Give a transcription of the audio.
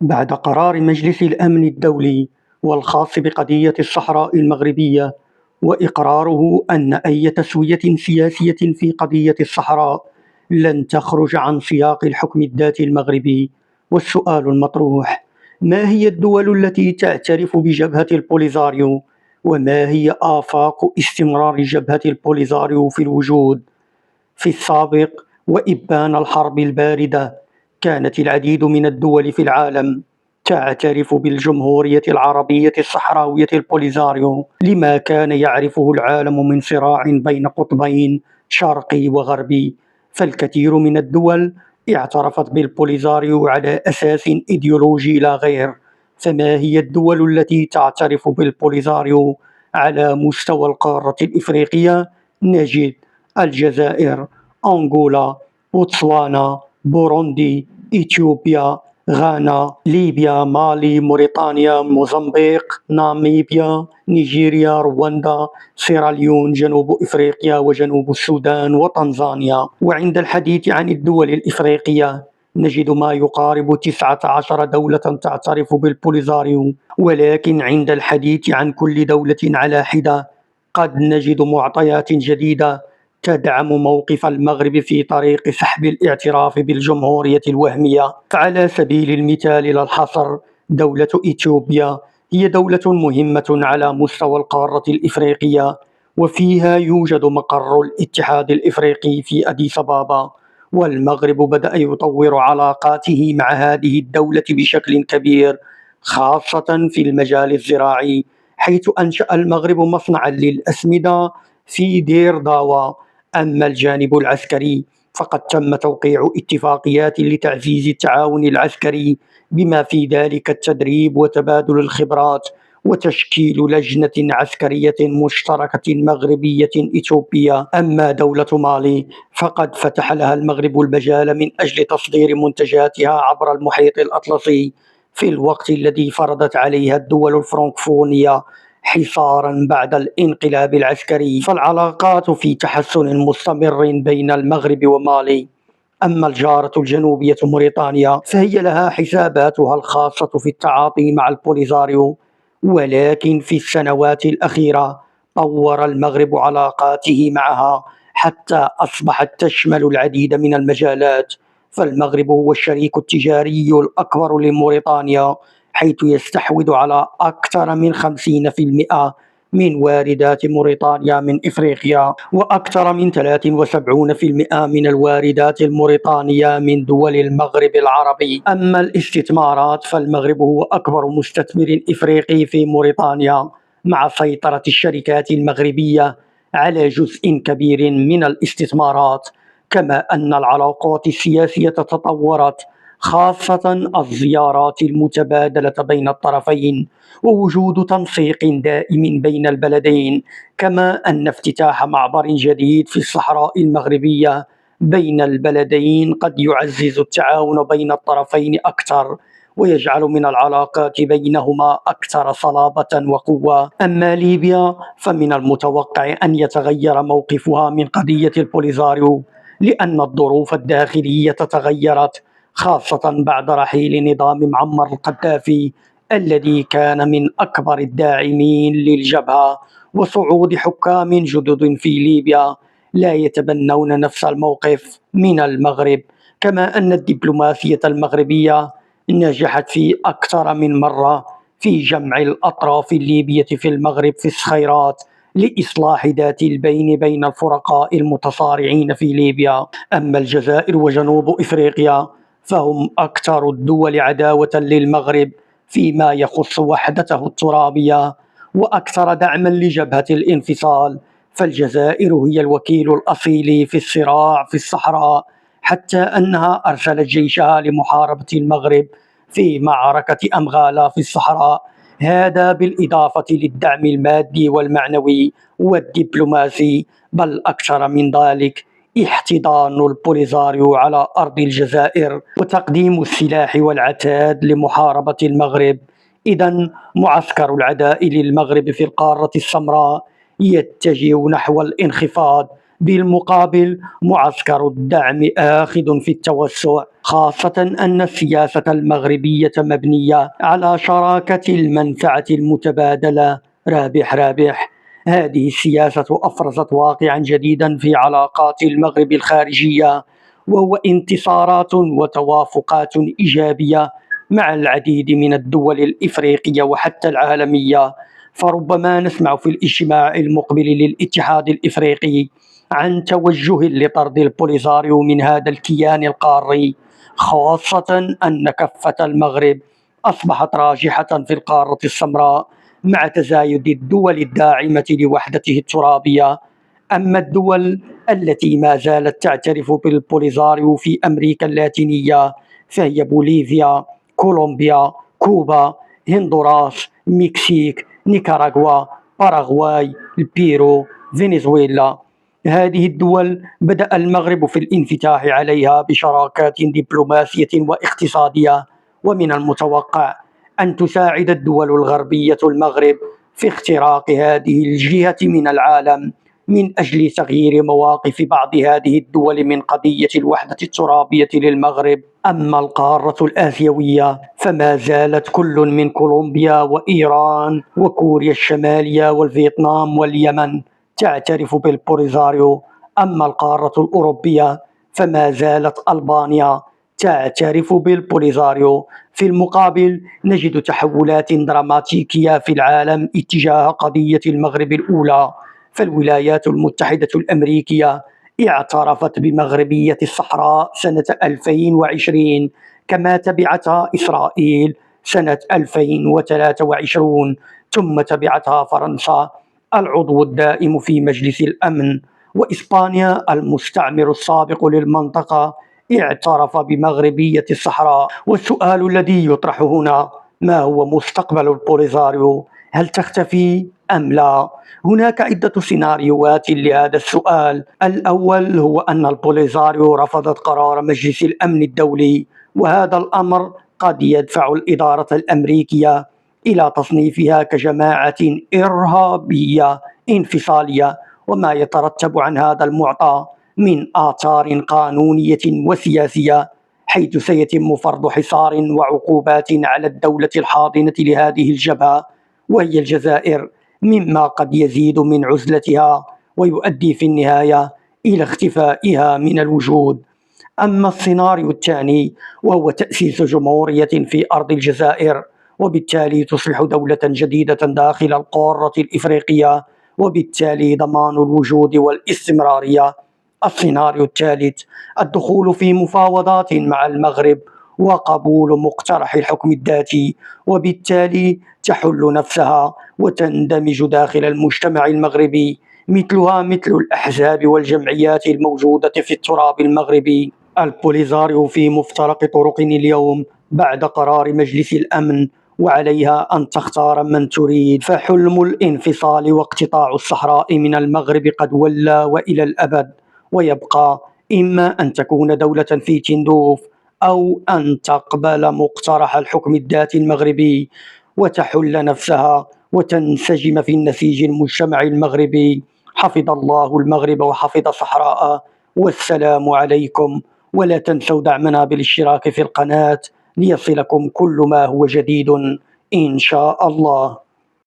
بعد قرار مجلس الأمن الدولي والخاص بقضية الصحراء المغربية وإقراره أن أي تسوية سياسية في قضية الصحراء لن تخرج عن سياق الحكم الذاتي المغربي، والسؤال المطروح: ما هي الدول التي تعترف بجبهة البوليزاريو؟ وما هي آفاق استمرار جبهة البوليزاريو في الوجود؟ في السابق وإبان الحرب الباردة، كانت العديد من الدول في العالم تعترف بالجمهورية العربية الصحراوية البوليزاريو لما كان يعرفه العالم من صراع بين قطبين شرقي وغربي. فالكثير من الدول اعترفت بالبوليزاريو على أساس إيديولوجي لا غير. فما هي الدول التي تعترف بالبوليزاريو على مستوى القارة الإفريقية؟ نجد الجزائر، أنغولا، بوتسوانا، بوروندي، إثيوبيا، غانا، ليبيا، مالي، موريتانيا، موزمبيق، ناميبيا، نيجيريا، رواندا، سيراليون، جنوب إفريقيا وجنوب السودان وتنزانيا. وعند الحديث عن الدول الإفريقية نجد ما يقارب 19 دولة تعترف بالبوليزاريو، ولكن عند الحديث عن كل دولة على حدة قد نجد معطيات جديدة تدعم موقف المغرب في طريق سحب الاعتراف بالجمهورية الوهمية. فعلى سبيل المثال لا الحصر، دولة إثيوبيا هي دولة مهمة على مستوى القارة الإفريقية، وفيها يوجد مقر الاتحاد الإفريقي في أديس أبابا، والمغرب بدأ يطور علاقاته مع هذه الدولة بشكل كبير، خاصة في المجال الزراعي، حيث أنشأ المغرب مصنعا للأسمدة في دير داوا. أما الجانب العسكري فقد تم توقيع اتفاقيات لتعزيز التعاون العسكري، بما في ذلك التدريب وتبادل الخبرات وتشكيل لجنة عسكرية مشتركة مغربية إثيوبية. أما دولة مالي فقد فتح لها المغرب المجال من أجل تصدير منتجاتها عبر المحيط الأطلسي، في الوقت الذي فرضت عليها الدول الفرنكفونية حصارا بعد الانقلاب العسكري. فالعلاقات في تحسن مستمر بين المغرب ومالي. أما الجارة الجنوبية موريتانيا فهي لها حساباتها الخاصة في التعاطي مع البوليزاريو، ولكن في السنوات الأخيرة طور المغرب علاقاته معها حتى أصبحت تشمل العديد من المجالات. فالمغرب هو الشريك التجاري الأكبر لموريتانيا، حيث يستحوذ على أكثر من 50% من واردات موريتانيا من إفريقيا، وأكثر من 73% من الواردات الموريتانية من دول المغرب العربي. أما الاستثمارات فالمغرب هو أكبر مستثمر إفريقي في موريتانيا، مع سيطرة الشركات المغربية على جزء كبير من الاستثمارات. كما أن العلاقات السياسية تطورت، خاصة الزيارات المتبادلة بين الطرفين ووجود تنسيق دائم بين البلدين. كما أن افتتاح معبر جديد في الصحراء المغربية بين البلدين قد يعزز التعاون بين الطرفين أكثر، ويجعل من العلاقات بينهما أكثر صلابة وقوة. أما ليبيا فمن المتوقع أن يتغير موقفها من قضية البوليزاريو، لأن الظروف الداخلية تغيرت، خاصة بعد رحيل نظام معمر القذافي الذي كان من أكبر الداعمين للجبهة، وصعود حكام جدد في ليبيا لا يتبنون نفس الموقف من المغرب. كما أن الدبلوماسية المغربية نجحت في أكثر من مرة في جمع الأطراف الليبية في المغرب في الصخيرات لإصلاح ذات البين بين الفرقاء المتصارعين في ليبيا. أما الجزائر وجنوب إفريقيا فهم أكثر الدول عداوة للمغرب فيما يخص وحدته الترابية، وأكثر دعما لجبهة الانفصال. فالجزائر هي الوكيل الأصيل في الصراع في الصحراء، حتى أنها أرسلت جيشها لمحاربة المغرب في معركة أمغالا في الصحراء، هذا بالإضافة للدعم المادي والمعنوي والدبلوماسي. بل أكثر من ذلك، احتضان البوليزاريو على أرض الجزائر وتقديم السلاح والعتاد لمحاربة المغرب. إذا معسكر العداء للمغرب في القارة السمراء يتجه نحو الانخفاض بالمقابل معسكر الدعم آخذ في التوسع، خاصة أن السياسة المغربية مبنية على شراكة المنفعة المتبادلة رابح رابح. هذه السياسة أفرزت واقعا جديدا في علاقات المغرب الخارجية، وهو انتصارات وتوافقات إيجابية مع العديد من الدول الإفريقية وحتى العالمية. فربما نسمع في الاجتماع المقبل للاتحاد الإفريقي عن توجه لطرد البوليساريو من هذا الكيان القاري، خاصة أن كفة المغرب أصبحت راجحة في القارة السمراء مع تزايد الدول الداعمة لوحدته الترابية. أما الدول التي ما زالت تعترف بالبوليساريو في أمريكا اللاتينية فهي بوليفيا، كولومبيا، كوبا، هندوراس، مكسيك، نيكاراغوا، باراغواي، البيرو، فنزويلا. هذه الدول بدأ المغرب في الانفتاح عليها بشراكات دبلوماسية واقتصادية، ومن المتوقع أن تساعد الدول الغربية المغرب في اختراق هذه الجهة من العالم من أجل تغيير مواقف بعض هذه الدول من قضية الوحدة الترابية للمغرب. أما القارة الآسيوية فما زالت كل من كولومبيا وإيران وكوريا الشمالية والفيتنام واليمن تعترف بالبوليساريو. أما القارة الأوروبية فما زالت ألبانيا تعترف بالبوليساريو. في المقابل نجد تحولات دراماتيكية في العالم اتجاه قضية المغرب الأولى، فالولايات المتحدة الأمريكية اعترفت بمغربية الصحراء سنة 2020، كما تبعتها إسرائيل سنة 2023، ثم تبعتها فرنسا العضو الدائم في مجلس الأمن، وإسبانيا المستعمر السابق للمنطقة اعترف بمغربية الصحراء. والسؤال الذي يطرح هنا: ما هو مستقبل البوليساريو؟ هل تختفي أم لا؟ هناك عدة سيناريوهات لهذا السؤال. الأول هو أن البوليساريو رفضت قرار مجلس الأمن الدولي، وهذا الأمر قد يدفع الإدارة الأمريكية إلى تصنيفها كجماعة إرهابية انفصالية، وما يترتب عن هذا المعطى من آثار قانونية وسياسية، حيث سيتم فرض حصار وعقوبات على الدولة الحاضنة لهذه الجبهة وهي الجزائر، مما قد يزيد من عزلتها ويؤدي في النهاية إلى اختفائها من الوجود. أما السيناريو الثاني وهو تأسيس جمهورية في أرض الجزائر، وبالتالي تصبح دولة جديدة داخل القارة الإفريقية، وبالتالي ضمان الوجود والاستمرارية. السيناريو الثالث: الدخول في مفاوضات مع المغرب وقبول مقترح الحكم الذاتي، وبالتالي تحل نفسها وتندمج داخل المجتمع المغربي، مثلها مثل الأحزاب والجمعيات الموجودة في التراب المغربي. البوليساريو في مفترق طرق اليوم بعد قرار مجلس الأمن، وعليها أن تختار من تريد، فحلم الانفصال واقتطاع الصحراء من المغرب قد ولى وإلى الأبد، ويبقى إما أن تكون دولة في تندوف أو أن تقبل مقترح الحكم الذاتي المغربي وتحل نفسها وتنسجم في النسيج المجتمع المغربي. حفظ الله المغرب وحفظ صحراءه، والسلام عليكم. ولا تنسوا دعمنا بالاشتراك في القناة ليصلكم كل ما هو جديد إن شاء الله.